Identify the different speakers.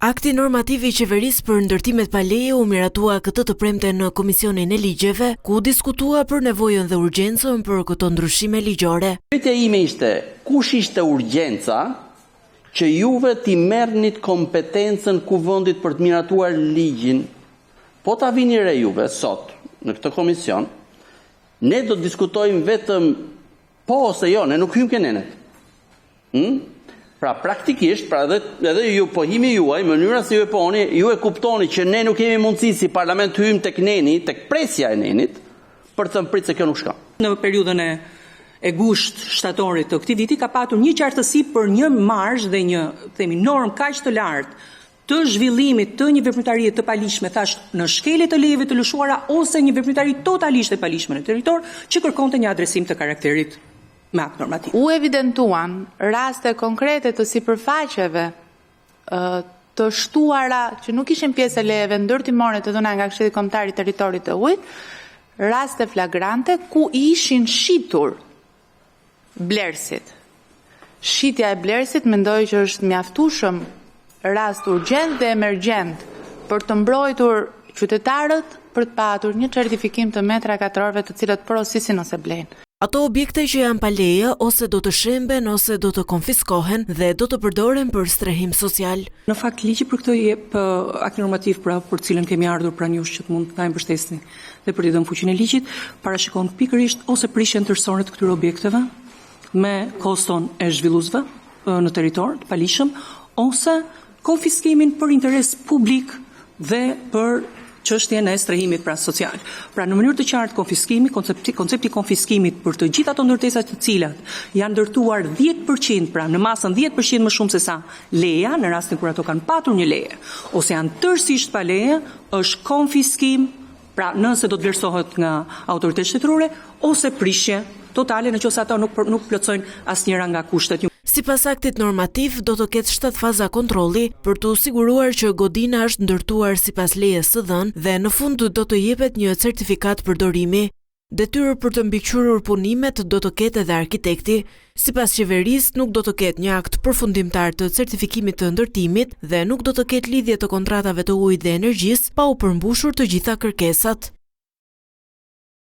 Speaker 1: Akti normativ i qeverisë për ndërtimet pa leje u miratua këtë të premte në Komisionin e Ligjeve, ku diskutua për nevojën dhe urgjencën për këto ndryshime ligjore.
Speaker 2: Pyetja ime ishte, kush ishte urgjenca që juve t'i merrnit kompetencën kuvendit për të miratuar ligjin? Po ta vini re juve sot në këtë komision, ne do të diskutojmë vetëm po ose jo, ne nuk hyjmë ke nenet. Pra praktikisht, pra edhe ju pohimi juaj, mënyra si ju e poni, ju e kuptoni që ne nuk kemi mundësi si parlament të hyjmë tek neni, tek presja e nenit, për të thënë prit se kjo nuk shka.
Speaker 3: Në periudhën e gusht shtatorit të këtij viti ka patur një qartësi për një marzh dhe një normë kaq të lartë të zhvillimit të një veprimtarie të palishme, thash në shkelje të lejeve të lëshuara ose një veprimtari totalisht e palishme në territor që kërkonte një adresim të karakterit me akt normativ.
Speaker 4: U evidentuan raste konkrete të sipërfaqeve të shtuara që nuk ishin pjesë e lejeve ndërtimore të dhëna nga Këshilli Kombëtar i Territorit të Ujit, raste flagrante ku ishin shitur blerësit. Shitja e blerësit mendoj që është mjaftueshëm rast urgjent dhe emergjent për të mbrojtur qytetarët për të patur një certifikim të metra katrorëve të cilët porosisin ose blejnë.
Speaker 1: Ato objekte që janë pa leje ose do të shemben ose do të konfiskohen dhe do të përdoren për strehim social.
Speaker 3: Në fakt ligji për këtë jep akt normativ për cilën kemi ardhur pranë jush që të mund ta mbështesni dhe për t'i dhënë fuqinë e ligjit, parashikon pikërisht ose prishjen tërësore të këtyre objekteve me koston e zhvilluesve në territor të palishëm ose konfiskimin për interes publik dhe për çështjen e strehimit social. Pra në mënyrë të qartë konfiskimi, koncepti konfiskimit për të gjitha ato ndërtesat të cilat janë ndërtuar 10%, pra në masën 10% më shumë se sa leja, në rastin kur ato kanë patur një leje, ose janë tërësisht pa leje, është konfiskim, pra nëse do të vlerësohet nga autoritet shtetërore, ose prishje totale nëse ato nuk plotësojnë asnjëra nga kushtet.
Speaker 1: Sipas aktit normativ, do të ketë 7 faza kontrolli për të siguruar që godina është ndërtuar sipas lejes së dhënë dhe në fund do të jepet një certifikat përdorimi. Detyrë për të mbikëqyrur punimet do të ketë edhe arkitekti. Sipas qeverisë, nuk do të ketë një akt përfundimtar të certifikimit të ndërtimit dhe nuk do të ketë lidhje të kontratave të ujit dhe energjisë pa u përmbushur të gjitha kërkesat.